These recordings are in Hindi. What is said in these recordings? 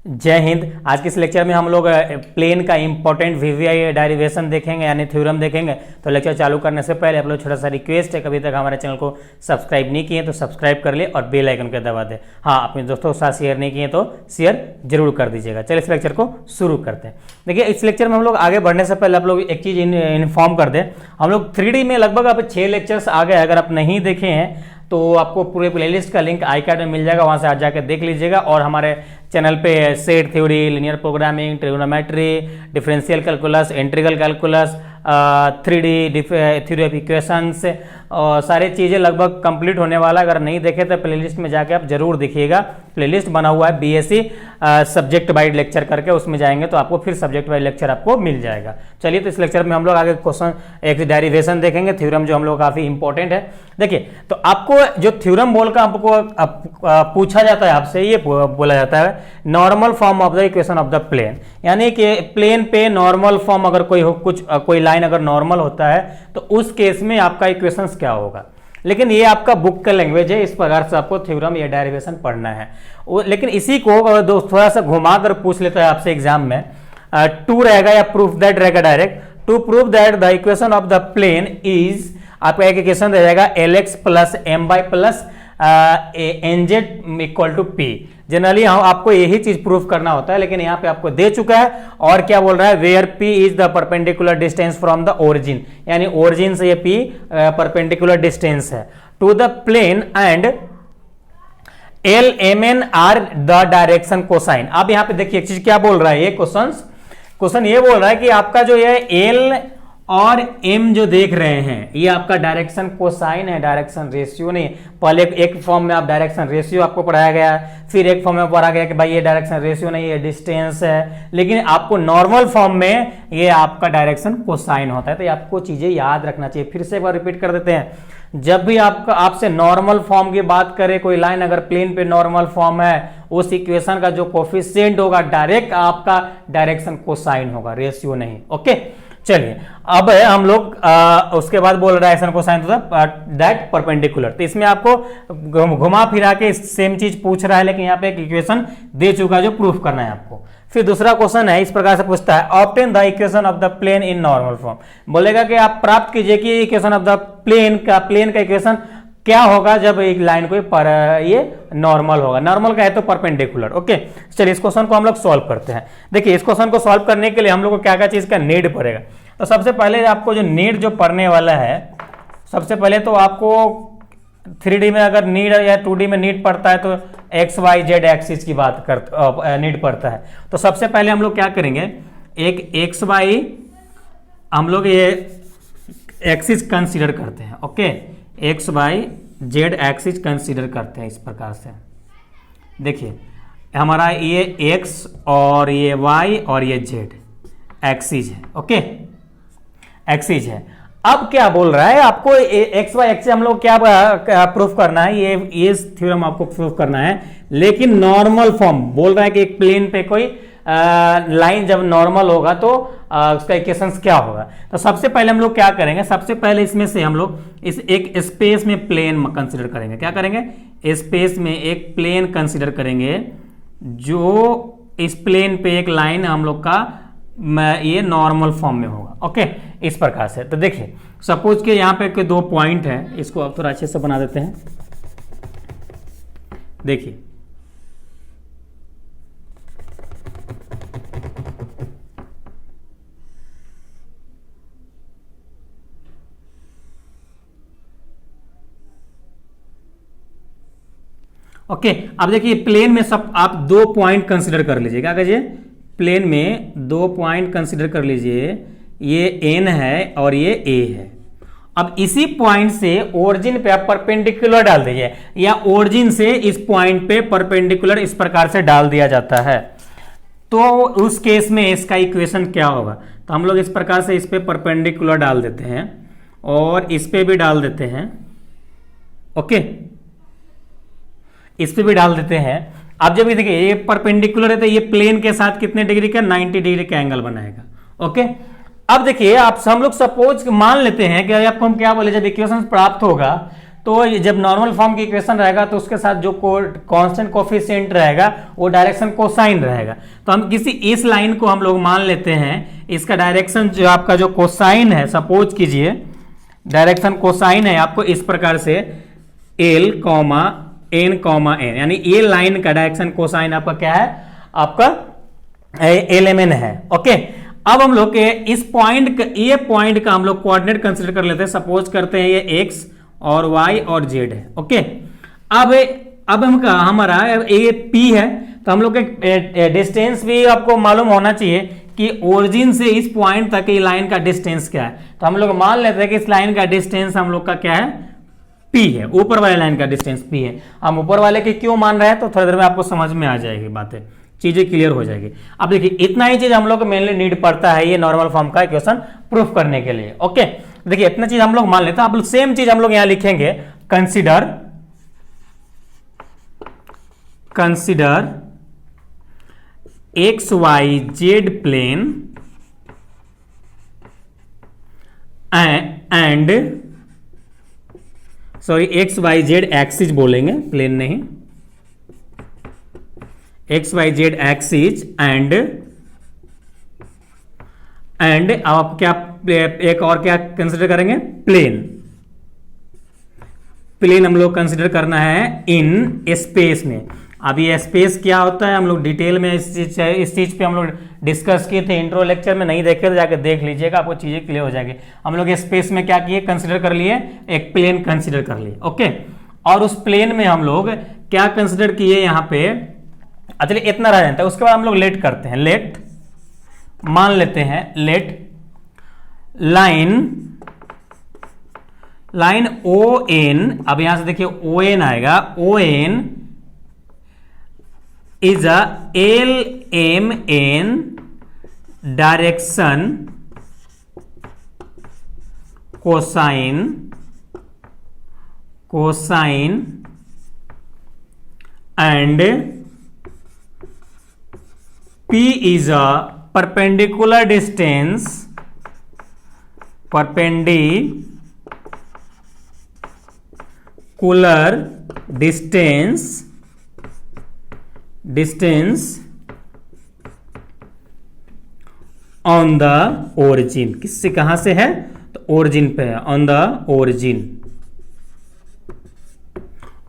जय हिंद। आज के इस लेक्चर में हम लोग प्लेन का इंपॉर्टेंट वीवीआई डेरिवेशन देखेंगे यानी थ्योरम देखेंगे। तो लेक्चर चालू करने से पहले आप लोग छोटा सा रिक्वेस्ट है, कभी तक हमारे चैनल को सब्सक्राइब नहीं किए तो सब्सक्राइब कर ले और बेल आइकन को दबा दे। हाँ, अपने दोस्तों के साथ शेयर नहीं किए तो शेयर जरूर कर दीजिएगा। चलिए इस लेक्चर को शुरू करते हैं। देखिए, इस लेक्चर में हम लोग आगे बढ़ने से पहले आप लोग एक चीज़ इन्फॉर्म कर दें। हम लोग 3D में लगभग अब 6 लेक्चर्स आ गए। अगर आप नहीं देखे हैं तो आपको पूरे प्लेलिस्ट का लिंक आई कार्ड में मिल जाएगा, वहाँ से आज जाकर देख लीजिएगा। और हमारे चैनल पे set theory, linear programming, trigonometry, differential calculus, integral calculus, 3D theory of equations, सारी चीज़ें लगभग कंप्लीट होने वाला। अगर नहीं देखे तो प्लेलिस्ट में जाके आप जरूर देखिएगा। प्लेलिस्ट बना हुआ है बीएससी सब्जेक्ट वाइज लेक्चर करके, उसमें जाएंगे तो आपको फिर सब्जेक्ट वाइज लेक्चर आपको मिल जाएगा। चलिए, तो इस लेक्चर में हम लोग आगे क्वेश्चन एक डेरिवेशन देखेंगे, थ्योरम जो हम लोग काफ़ी इंपॉर्टेंट है। देखिए, तो आपको जो थ्योरम बोल का आपको पूछा जाता है, आपसे ये बोला जाता है normal form of the equation of the plane, यानी कि प्लेन पे नॉर्मल फॉर्म अगर कोई हो, कोई लाइन अगर नॉर्मल होता है तो उस केस में आपका इक्वेशन क्या होगा। लेकिन ये आपका बुक का लैंग्वेज है, इस प्रकार से आपको थ्योरम या डेरिवेशन पढ़ना है। लेकिन इसी को दोस्त थोड़ा सा घुमा कर पूछ लेता है आपसे एग्जाम में, टू रहेगा या प्रूफ दैट रहेगा direct. To prove that the equation of the plane is, आपका एक इक्वेशन रहेगा Lx plus M Y plus N Z equal to P. Generally हम आपको यही चीज प्रूफ करना होता है, लेकिन यहाँ पे आपको दे चुका है। और क्या बोल रहा है, where p is the perpendicular distance from the origin, यानी ओरिजिन से ये p परपेंडिकुलर डिस्टेंस है to the plane and L M N are the direction cosine. अब यहाँ पे देखिए एक चीज क्या बोल रहा है, ये क्वेश्चन ये बोल रहा है कि आपका जो ये L और m जो देख रहे हैं ये आपका डायरेक्शन कोसाइन है, डायरेक्शन रेशियो नहीं। पहले एक फॉर्म में आप डायरेक्शन रेशियो आपको पढ़ाया गया, फिर एक फॉर्म में पढ़ा गया कि भाई ये डायरेक्शन रेशियो नहीं, ये डिस्टेंस है। लेकिन आपको नॉर्मल फॉर्म में ये आपका डायरेक्शन कोसाइन होता है। तो आपको चीजें याद रखना चाहिए। फिर से एक बार रिपीट कर देते हैं, जब भी आपसे नॉर्मल फॉर्म की बात करे, कोई लाइन अगर प्लेन पे नॉर्मल फॉर्म है, उस इक्वेशन का जो कोफिशिएंट होगा डायरेक्ट आपका डायरेक्शन कोसाइन होगा, रेशियो नहीं। ओके, चलिए अब हम लोग उसके बाद बोल रहा है direction cosine to that perpendicular. तो इसमें आपको घुमा फिरा के सेम चीज पूछ रहा है, लेकिन यहाँ पे एक इक्वेशन दे चुका है जो प्रूफ करना है आपको। फिर दूसरा क्वेश्चन है, इस प्रकार से पूछता है, obtain the equation of the plane in normal form. बोलेगा कि आप प्राप्त कीजिए कि इक्वेशन ऑफ द प्लेन का इक्वेशन क्या होगा जब एक लाइन को ये नॉर्मल होगा। नॉर्मल का है तो परपेंडिकुलर। ओके, चलिए इस क्वेश्चन को हम लोग सॉल्व करते हैं। देखिए, इस क्वेश्चन को सॉल्व करने के लिए हम लोग को क्या क्या चीज का नीड पड़ेगा। तो सबसे पहले आपको जो नीड जो पढ़ने वाला है, सबसे पहले तो आपको 3D में अगर नीड या 2D में नीड पड़ता है तो एक्स वाई जेड एक्सिस की बात कर नीड पड़ता है। तो सबसे पहले हम लोग क्या करेंगे, एक एक्स वाई हम लोग ये एक्सिस कंसीडर करते हैं। Okay, X Y Z axis consider करते हैं इस प्रकार से। देखिए, हमारा ये एक्स और ये वाई और ये जेड एक्सिस है। ओके, एक्सिस है। अब क्या बोल रहा है आपको, एक्स वाई एक्सिस हम लोग क्या प्रूफ करना है, ये थ्योरम आपको प्रूफ करना है। लेकिन नॉर्मल फॉर्म बोल रहा है कि एक प्लेन पे कोई लाइन जब नॉर्मल होगा तो उसका इक्वेशन क्या होगा। तो सबसे पहले हम लोग क्या करेंगे, सबसे पहले इसमें से हम लोग इस एक स्पेस में प्लेन कंसीडर करेंगे। क्या करेंगे, स्पेस में एक प्लेन कंसीडर करेंगे, जो इस प्लेन पे एक लाइन हम लोग का ये नॉर्मल फॉर्म में होगा। ओके, इस प्रकार से। तो देखिए, सपोज के यहाँ पे कोई 2 पॉइंट है, इसको अब थोड़ा अच्छे से बना देते हैं। देखिए, ओके, अब देखिए प्लेन में सब आप 2 पॉइंट कंसीडर कर लीजिए। क्या कीजिए, प्लेन में 2 पॉइंट कंसीडर कर लीजिए, ये n है और ये a है। अब इसी पॉइंट से ओरिजिन पे आप परपेंडिकुलर डाल दीजिए, या ओरिजिन से इस पॉइंट पे परपेंडिकुलर इस प्रकार से डाल दिया जाता है। तो उस केस में इसका इक्वेशन क्या होगा। तो हम लोग इस प्रकार से इस पे परपेंडिकुलर डाल देते हैं और इस पे भी डाल देते हैं। ओके, इस पे भी डाल देते हैं। अब जब ये देखिए ये परपेंडिकुलर है तो ये प्लेन के साथ कितने डिग्री का, 90 डिग्री का एंगल बनाएगा। ओके, अब देखिए आप हम लोग सपोज मान लेते हैं कि आपको हम क्या बोले, जब इक्वेशन प्राप्त होगा तो ये जब नॉर्मल फॉर्म की इक्वेशन रहेगा तो उसके साथ जो कांस्टेंट कोफिशिएंट रहेगा वो डायरेक्शन कोसाइन रहेगा। तो हम किसी इस लाइन को हम लोग मान लेते हैं, इसका डायरेक्शन जो आपका जो कोसाइन है, सपोज कीजिए डायरेक्शन कोसाइन है आपको इस प्रकार से L, N, N, यानी ये लाइन का डायरेक्शन कोसाइन आपका क्या है, आपका LMN है। ओके, अब हम लोग के इस पॉइंट का, ये पॉइंट का हम लोग कोऑर्डिनेट कंसीडर कर लेते हैं। सपोज करते हैं ये x और y और z है। ओके, अब हम हमारा ये P है, तो हम लोग के डिस्टेंस भी आपको मालूम होना चाहिए कि ओरिजिन से इस पॉइंट तक ये लाइन का डिस्टेंस क्या है। तो हम लोग मान लेते हैं कि इस लाइन का डिस्टेंस हम लोग का क्या है, P है, ऊपर वाले लाइन का डिस्टेंस P है। हम ऊपर वाले के क्यों मान रहे हैं तो थोड़ी देर में आपको समझ में आ जाएगी बातें, चीजें क्लियर हो जाएगी। अब देखिए इतना ही चीज हम लोग को मेनली नीड पड़ता है ये नॉर्मल फॉर्म का इक्वेशन प्रूफ करने के लिए। ओके, देखिए इतना चीज हम लोग मान लेते हैं। अब सेम चीज हम लोग यहां लिखेंगे, consider XYZ plane and sorry XYZ axis बोलेंगे, प्लेन नहीं, XYZ एक्सिस एंड आप क्या एक और क्या कंसीडर करेंगे, प्लेन हम लोग कंसीडर करना है इन स्पेस में। अब ये स्पेस क्या होता है हम लोग डिटेल में इस चीज पे हम लोग डिस्कस किए थे इंट्रो लेक्चर में, नहीं देखे तो जाकर देख लीजिएगा, आपको चीजें क्लियर हो जाएगी। हम लोग स्पेस में क्या किए, कंसीडर कर लिए, एक प्लेन कंसीडर कर लिए। ओके, और उस प्लेन में हम लोग क्या कंसीडर किए यहाँ पे, चलिए इतना रह जाता है। उसके बाद हम लोग लेट करते हैं, लेट मान लेते हैं, लेट लाइन ON, अब यहां से देखिए ON आएगा, ON is a LMN direction cosine and P is a perpendicular distance on the origin. किससे, कहां से है, तो ओरिजिन पे है, ऑन द ओरिजिन।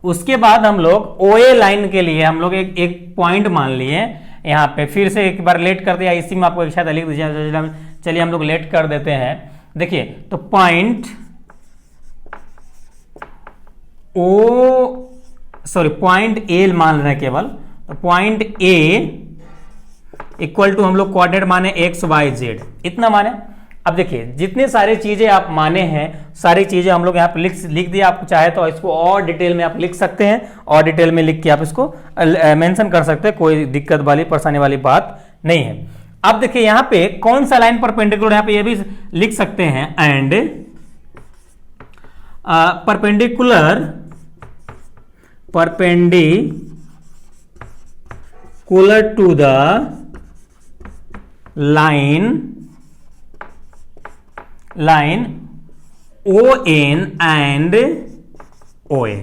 उसके बाद हम लोग OA लाइन के लिए हम लोग एक पॉइंट मान लिए यहां पे, फिर से एक बार लेट कर दिया, इसी में आपको एक शायद लिख दीजिए, चलिए हम लोग लेट कर देते हैं। देखिए तो पॉइंट पॉइंट A मान रहे हैं केवल, तो पॉइंट A इक्वल टू हम लोग कोऑर्डिनेट माने XYZ, इतना माने। अब देखिए जितने सारे चीजें आप माने हैं, सारी चीजें हम लोग यहाँ पे लिख दिया। आपको चाहे तो इसको और डिटेल में आप लिख सकते हैं, और डिटेल में लिख के आप इसको मेंशन कर सकते हैं, कोई दिक्कत वाली परेशानी वाली बात नहीं है। अब देखिए यहाँ पे कौन सा लाइन परपेंडिकुलर, यहाँ पे ये भी लिख सकते हैं, and perpendicular to the line ON and OA।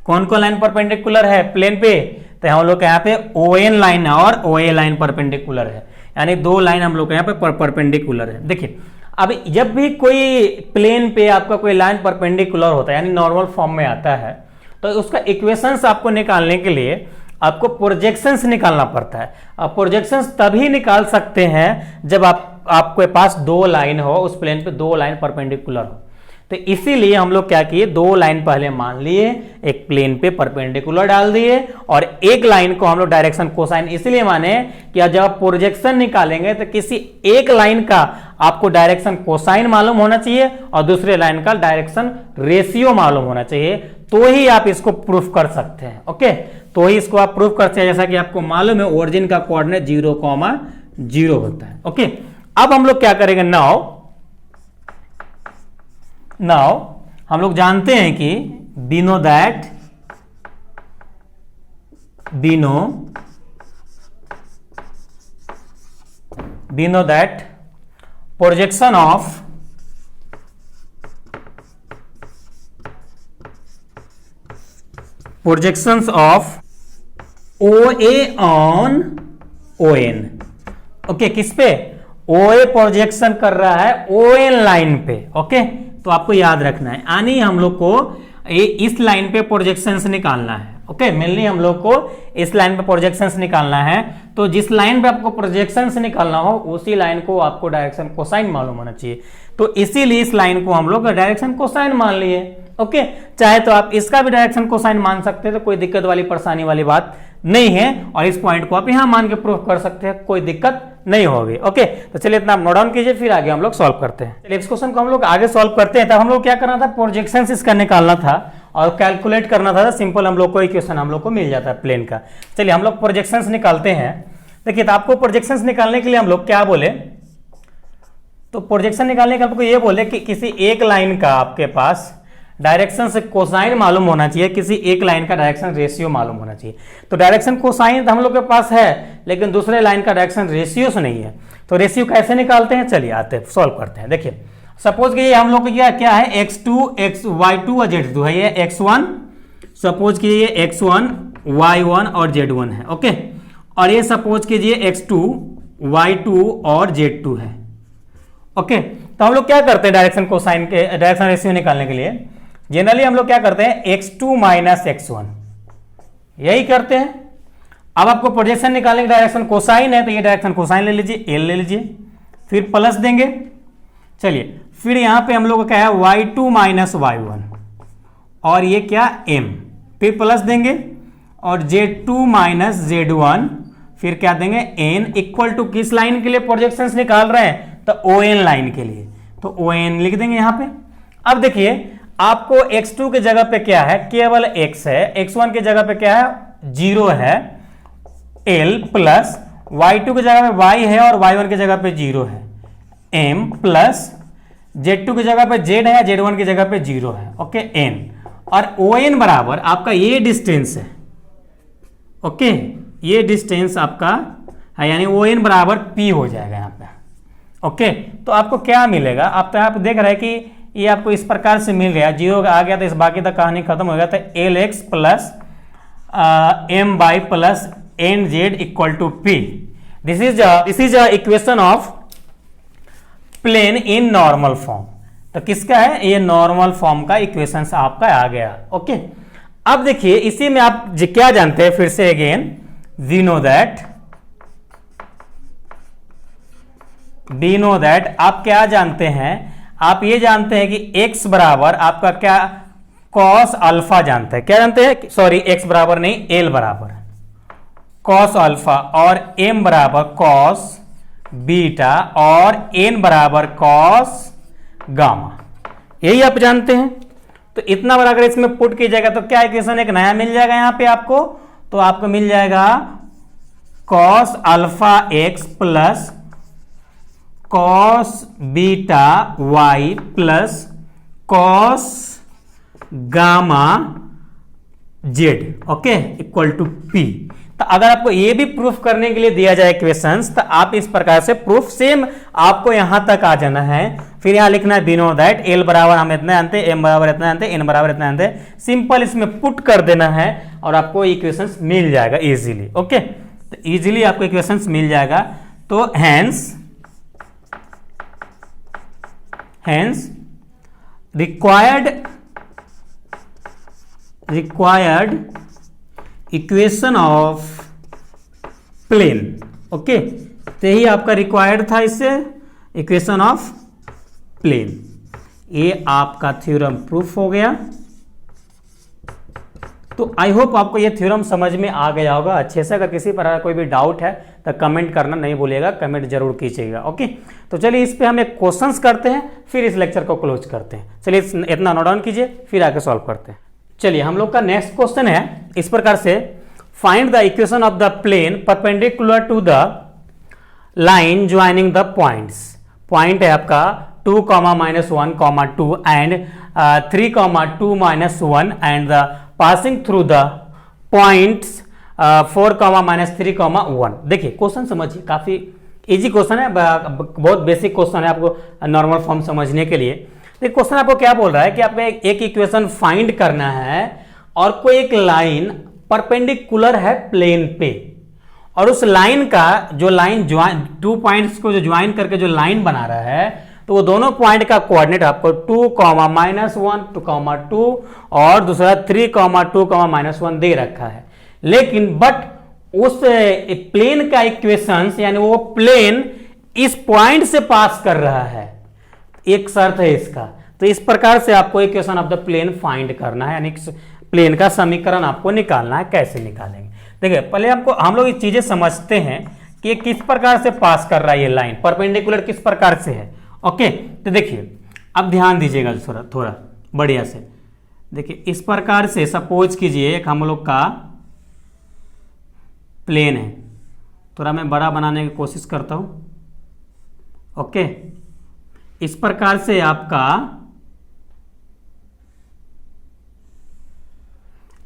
कौन कौन लाइन परपेंडिकुलर है प्लेन पे, तो हम लोग यहाँ पे ON लाइन और OA लाइन परपेंडिकुलर है, यानी दो लाइन हम लोग यहाँ पे परपेंडिकुलर है। देखिए अब जब भी कोई प्लेन पे आपका कोई लाइन परपेंडिकुलर होता है, यानी नॉर्मल फॉर्म में आता है, तो उसका इक्वेशंस आपको निकालने के लिए आपको प्रोजेक्शंस निकालना पड़ता है। अब प्रोजेक्शंस तभी निकाल सकते हैं जब आपके पास दो लाइन हो, उस प्लेन पे दो लाइन परपेंडिकुलर हो। तो इसीलिए हम लोग क्या किए, दो लाइन पहले मान लिए, एक प्लेन पे परपेंडिकुलर डाल दिए, और एक लाइन को हम लोग डायरेक्शन कोसाइन इसलिए माने कि जब आप प्रोजेक्शन निकालेंगे तो किसी एक लाइन का आपको डायरेक्शन कोसाइन मालूम होना चाहिए और दूसरे लाइन का डायरेक्शन रेशियो मालूम होना चाहिए, तो ही आप इसको प्रूफ कर सकते हैं। ओके, तो ही इसको आप प्रूफ करते हैं। जैसा कि आपको मालूम है ओरिजिन का कोऑर्डिनेट 0,0 होता है। ओके, अब हम लोग क्या करेंगे, नाउ हम लोग जानते हैं कि we know that projection of projections of OA on ON। Okay, किस पे? OA प्रोजेक्शन कर रहा है ON लाइन पे। ओके, तो आपको याद रखना है, यानी हम लोग को इस लाइन पे प्रोजेक्शंस निकालना है। ओके, मेनली हम लोग को इस लाइन पे प्रोजेक्शंस निकालना है। तो जिस लाइन पे आपको प्रोजेक्शंस निकालना हो उसी लाइन को आपको डायरेक्शन कोसाइन मालूम होना चाहिए। तो इसीलिए इस लाइन को हम लोग डायरेक्शन कोसाइन मान लिए। ओके, चाहे तो आप इसका भी डायरेक्शन कोसाइन मान सकते हैं, तो कोई दिक्कत वाली परेशानी वाली बात नहीं है। और इस पॉइंट को आप यहां मान के प्रूफ कर सकते हैं, कोई दिक्कत नहीं होगी। ओके, तो चलिए इतना आप नोट डाउन कीजिए, फिर आगे हम लोग सॉल्व करते हैं। चलिए इस क्वेश्चन को हम लोग आगे सॉल्व करते हैं। तब हम लोग क्या करना था, प्रोजेक्शंस इसका निकालना था और कैलकुलेट करना था। सिंपल हम लोग को इक्वेशन हम लोग को मिल जाता है प्लेन का। चलिए हम लोग प्रोजेक्शंस निकालते हैं। देखिए, तो आपको प्रोजेक्शंस निकालने के लिए हम लोग क्या बोले, तो प्रोजेक्शन निकालने के आपको ये बोले कि किसी एक लाइन का आपके पास डायरेक्शन से कोसाइन मालूम होना चाहिए, किसी एक लाइन का डायरेक्शन रेशियो मालूम होना चाहिए। तो डायरेक्शन कोसाइन हम लोग के पास है, लेकिन दूसरे लाइन का डायरेक्शन रेशियो से नहीं है। तो रेशियो कैसे निकालते हैं, चलिए आते हैं सॉल्व करते हैं। देखिए, सपोज कि ये हम लोग का क्या है, x2 y2 और z2 है, ये x1, सपोज कीजिए x1 y1 और z1 है। ओके, और ये सपोज कीजिए x2 y2 और z2 है। ओके, तो हम लोग क्या करते हैं डायरेक्शन कोसाइन के डायरेक्शन रेशियो निकालने के लिए, जनरली हम लोग क्या करते हैं, x2 माइनस x1, यही करते हैं। अब आपको प्रोजेक्शन निकालने का डायरेक्शन कोसाइन है, तो ये डायरेक्शन कोसाइन ले लीजिए, l ले लीजिए, फिर प्लस देंगे। चलिए, फिर यहां पे हम लोग का क्या है, y2 माइनस y1 और ये क्या m, फिर प्लस देंगे, और z2 माइनस z1, फिर क्या देंगे n, इक्वल टू किस लाइन के लिए प्रोजेक्शंस निकाल रहे हैं, तो ON लाइन के लिए, तो ON लिख देंगे यहां पे। अब देखिए, आपको x2 के जगह पे क्या है, केवल x है, x1 के जगह पे क्या है, 0 है, l प्लस y2 के जगह पे y है और y1 के जगह पे 0 है, m प्लस z2 की जगह पे z है, z1 की जगह पे 0 है। ओके, n, और ON बराबर आपका ये डिस्टेंस है। ओके, ये डिस्टेंस आपका है, यानी ON बराबर p हो जाएगा यहाँ पे। ओके, तो आपको क्या मिलेगा, आप तो आप देख रहे हैं कि ये आपको इस प्रकार से मिल गया, 0 आ गया तो इस बाकी तक कहानी खत्म हो गया। तो LX plus my plus nz equal to p। This is equation of plane in normal form. तो किसका है, ये नॉर्मल फॉर्म का इक्वेशन आपका आ गया। ओके, अब देखिए इसी में आप क्या जानते हैं, फिर से अगेन वी नो दैट आप क्या जानते हैं, आप ये जानते हैं कि x बराबर आपका क्या, cos अल्फा जानते हैं, क्या जानते हैं, सॉरी x बराबर नहीं, l बराबर cos अल्फा, और m बराबर cos बीटा, और n बराबर cos गामा, यही आप जानते हैं। तो इतना बार अगर इसमें पुट कीजिएगा तो क्या इक्वेशन एक नया मिल जाएगा यहां पे आपको, तो आपको मिल जाएगा cos alpha x plus cos beta y plus cos gamma z, okay, equal to p। तो अगर आपको ये भी प्रूफ करने के लिए दिया जाए क्वेश्चंस, तो आप इस प्रकार से प्रूफ सेम आपको यहां तक आ जाना है। फिर यहां लिखना है बिनो दैट l बराबर हम इतना जानते हैं, m बराबर इतना जानते हैं, n बराबर इतना जानते हैं, सिंपल इसमें पुट कर देना है और आपको इक्वेशंस मिल जाएगा इजीली। ओके, तो इजीली आपको इक्वेशंस मिल जाएगा। तो hence required equation of plane. Okay, तो यही आपका रिक्वायर्ड था, इससे इक्वेशन ऑफ प्लेन, ये आपका थ्योरम प्रूफ हो गया। तो आई होप आपको ये थ्योरम समझ में आ गया होगा अच्छे से। अगर किसी प्रकार कोई भी डाउट है तो कमेंट करना नहीं भूलिएगा, कमेंट जरूर कीजिएगा। ओके, तो चलिए इस पे हम एक क्वेश्चंस करते हैं, फिर इस लेक्चर को क्लोज करते हैं। चलिए इतना नोट डाउन कीजिए, फिर आके सॉल्व करते हैं। चलिए हम लोग का नेक्स्ट क्वेश्चन है इस प्रकार से, find the equation of the plane perpendicular to the line joining the points. Point है आपका 2, -1, 2 and 3, 2, -1 and the passing through the points 4, -3, 1। देखिए क्वेश्चन समझिए, काफी इजी क्वेश्चन है, बहुत बेसिक क्वेश्चन है आपको नॉर्मल फॉर्म समझने के लिए। क्वेश्चन आपको क्या बोल रहा है कि आपको एक इक्वेशन फाइंड करना है और कोई एक लाइन परपेंडिकुलर है प्लेन पे, और उस लाइन का जो लाइन ज्वाइन, 2 पॉइंट्स को जो ज्वाइन करके जो लाइन बना रहा है, तो वो दोनों पॉइंट का कोऑर्डिनेट आपको 2, -1, 2, और दूसरा 3, 2, -1 दे रखा है। लेकिन बट उस प्लेन का इक्वेशंस, यानी वो प्लेन इस पॉइंट से पास कर रहा है, एक शर्त है इसका। तो इस प्रकार से आपको equation of the plane find करना है, यानी प्लेन का समीकरण आपको निकालना है। कैसे निकालेंगे, देखिए पहले आपको हम लोग ये चीजें समझते हैं कि ये किस प्रकार से पास कर रहा है, ये लाइन परपेंडिकुलर किस प्रकार से है। ओके, तो देखिए अब ध्यान दीजिएगा थोड़ा बढ़िया से। देखिए इस प्रकार से सपोज कीजिए एक हम लोग का प्लेन है, थोड़ा मैं बड़ा बनाने की कोशिश करता हूं। ओके, इस प्रकार से आपका,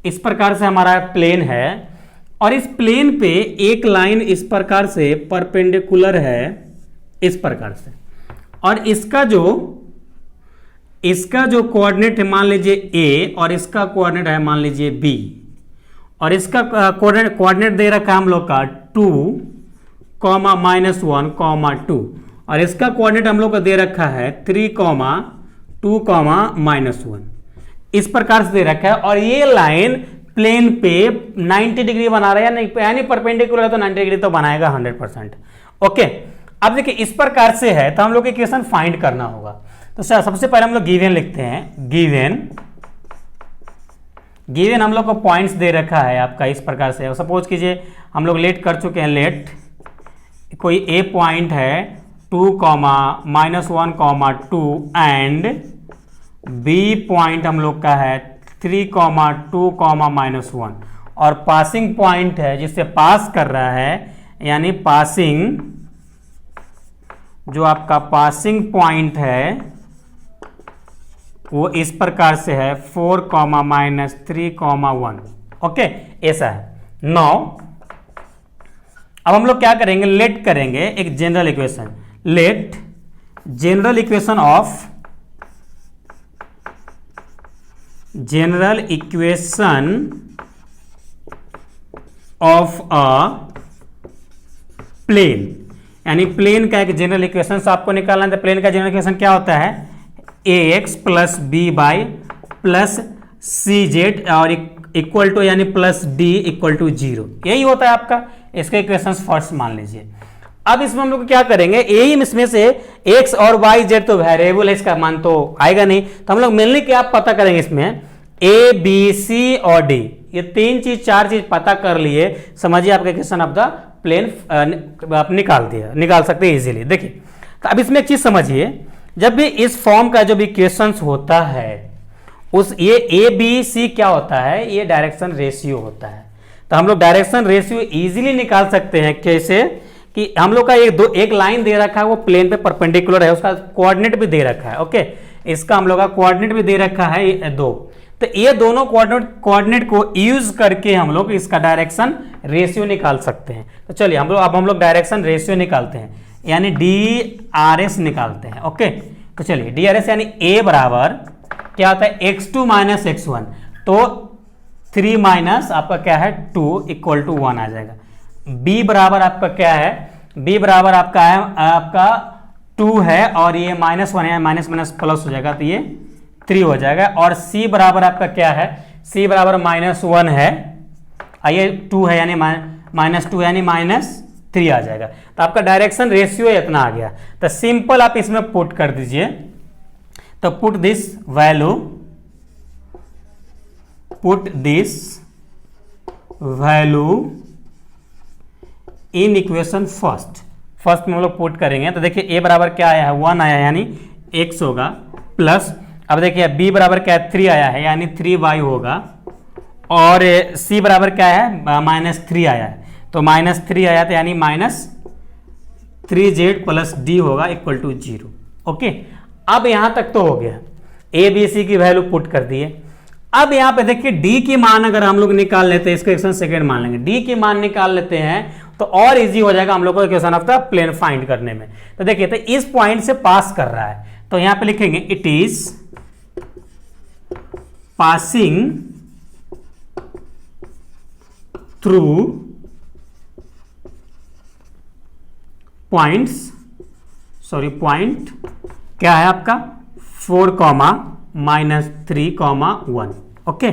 इस प्रकार से हमारा प्लेन है, और इस प्लेन पे एक लाइन इस प्रकार से परपेंडिकुलर है, इस प्रकार से, और इसका जो कोऑर्डिनेट है मान लीजिए ए, और इसका कोऑर्डिनेट है मान लीजिए बी, और इसका कोऑर्डिनेट दे रखा है हम लोग का 2, -1, 2, और इसका कोऑर्डिनेट हम लोग को दे रखा है 3, 2, -1, इस प्रकार से दे रखा है। और ये लाइन प्लेन पे 90 डिग्री बना रहा है, यानी परपेंडिकुलर है तो 90 डिग्री तो बनाएगा 100%। ओके, अब देखिए इस प्रकार से है तो हम लोग इक्वेशन फाइंड करना होगा। तो सबसे पहले हम लोग गिवन लिखते हैं। गिवन हम लोग को पॉइंट्स दे रखा है आपका इस प्रकार से। सपोज कीजिए हम लोग लेट कर चुके हैं, लेट कोई ए पॉइंट है 2, -1, 2 एंड बी पॉइंट हम लोग का है 3, 2, -1, और पासिंग पॉइंट है जिससे पास कर रहा है, यानी पासिंग, जो आपका पासिंग पॉइंट है वो इस प्रकार से है 4, -3, 1। ओके, ऐसा है। नाउ अब हम लोग क्या करेंगे, लेट करेंगे एक general equation. Let general equation of a plane, यानी प्लेन का एक जनरल इक्वेशन आपको निकालना है। तो प्लेन का जनरल इक्वेशन क्या होता है, ax + by + cz और इक्वल टू, यानी +d = 0, यही होता है आपका। इसके इक्वेशंस फर्स्ट मान लीजिए। अब इसमें हम लोग क्या करेंगे, यही इसमें से x और y z तो वेरिएबल है, इसका मान तो आएगा नहीं, तो हम लोग मेनली क्या पता करेंगे, इसमें a b c और d, ये 3 चीज 4 चीज पता कर लिए, समझिए आपका इक्वेशन ऑफ द प्लेन आप निकाल सकते हैं इजीली। देखिए तो अब इसमें एक चीज समझिए, जब भी इस फॉर्म का जब इक्वेशंस होता है, उस ये ए बी सी क्या होता है, ये डायरेक्शन रेशियो होता है। तो हम लोग डायरेक्शन रेशियो इजीली निकाल सकते हैं। कैसे कि हम लोग का एक लाइन दे रखा है, वो प्लेन पे परपेंडिकुलर है, उसका कोऑर्डिनेट भी दे रखा है। ओके, इसका हम लोग का कोऑर्डिनेट भी दे रखा है 2, तो ये दोनों कोऑर्डिनेट को यूज करके हम लोग इसका डायरेक्शन रेशियो निकाल सकते हैं। तो चलिए हम लोग डायरेक्शन रेशियो निकालते हैं, यानी DRS निकालते हैं। ओके, तो चलिए DRS यानी A बराबर क्या होता है, x2 - x1, तो 3 माइनस आपका क्या है 2 = 1 आ जाएगा। B बराबर आपका क्या है, B बराबर आपका है आपका 2 है, और ये -1 है, माइनस प्लस हो जाएगा, तो ये 3 हो जाएगा। और C बराबर आपका क्या है, C बराबर -1 है, ये 2 है, यानी -2 यानी -3 आ जाएगा। तो आपका डायरेक्शन रेशियो इतना आ गया। तो सिंपल आप इसमें पुट कर दीजिए, तो put this value in equation first में हम लोग पुट करेंगे। तो देखिए a बराबर क्या आया है, 1 आया है, यानी x होगा, प्लस अब देखिए b बराबर क्या है, 3 आया है, यानी 3y होगा, और c बराबर क्या है, -3 आया है, तो -3 आया था, यानी -3z + d होगा = 0। ओके, अब यहां तक तो हो गया, a b c की वैल्यू पुट कर दिए। अब यहां पे देखिए d की मान अगर हम लोग निकाल लेते हैं, इसको इक्वेशन सेकंड मान लेंगे, d की मान निकाल लेते हैं तो और इजी हो जाएगा हम लोग को equation of the plane find करने में। तो देखिए तो इस पॉइंट से पास कर रहा है, तो यहां पे लिखेंगे it is passing through point क्या है आपका 4, -3, 1। ओके,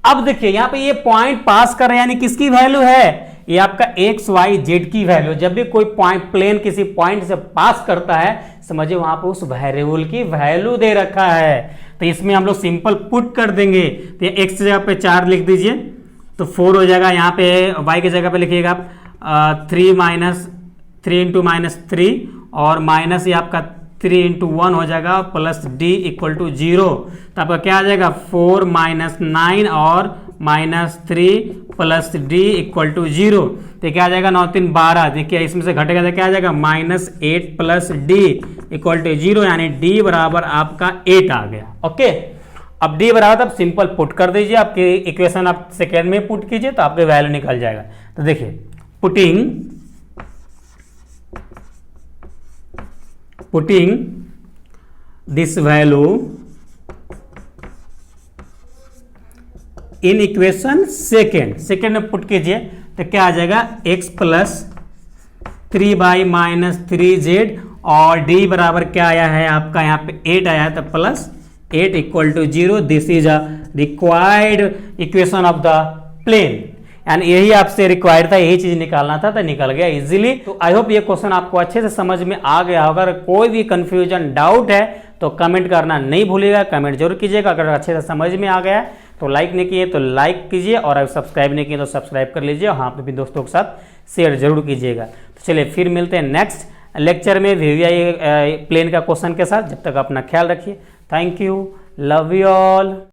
अब देखिए यहां पे ये पॉइंट पास कर रहे हैं, यानी किसकी वैल्यू है, ये आपका एक्स वाई जेड की वैल्यू। जब भी कोई पॉइंट प्लेन किसी पॉइंट से पास करता है, समझिए वहां पे उस वेरिएबल की वैल्यू दे रखा है। तो इसमें हम लोग सिंपल पुट कर देंगे। तो एक्स की जगह पे 4 लिख दीजिए, तो 4 हो जाएगा। यहाँ पे वाई की जगह पे लिखिएगा आप 3 × -3 और माइनस ये आपका 3 × 1 हो जाएगा, प्लस डी इक्वल टू 0। तो आपका क्या आ जाएगा 4 - 9 और -3 प्लस डी इक्वल टू 0। तो क्या आ जाएगा 9 3 12। देखिए इसमें से घटेगा तो क्या आ जाएगा -8 प्लस डी इक्वल टू 0, यानी डी बराबर आपका 8 आ गया। ओके, अब डी बराबर तब सिंपल पुट कर दीजिए, आपकी इक्वेशन आप सेकेंड में पुट कीजिए तो आपके वैल्यू निकल जाएगा। तो देखिए putting this value in equation second में पुट कीजिए तो क्या आ जाएगा x plus 3y minus 3z और d बराबर क्या आया है आपका यहाँ पे 8 आया है, तो plus 8 equal to 0। This is a required equation of the plane, यानी यही आपसे रिक्वायर्ड था, यही चीज निकालना था, तो निकल गया इजीली। तो आई होप ये क्वेश्चन आपको अच्छे से समझ में आ गया होगा। अगर कोई भी कंफ्यूजन डाउट है तो कमेंट करना नहीं भूलिएगा, कमेंट जरूर कीजिएगा। अगर अच्छे से समझ में आ गया तो लाइक नहीं किए तो लाइक कीजिए, और अगर सब्सक्राइब नहीं किए तो सब्सक्राइब कर लीजिए, हाँ पे भी दोस्तों के साथ शेयर जरूर कीजिएगा। तो चलिए फिर मिलते हैं नेक्स्ट लेक्चर में VVI प्लेन का क्वेश्चन के साथ। जब तक अपना ख्याल रखिए। Thank you, love you all.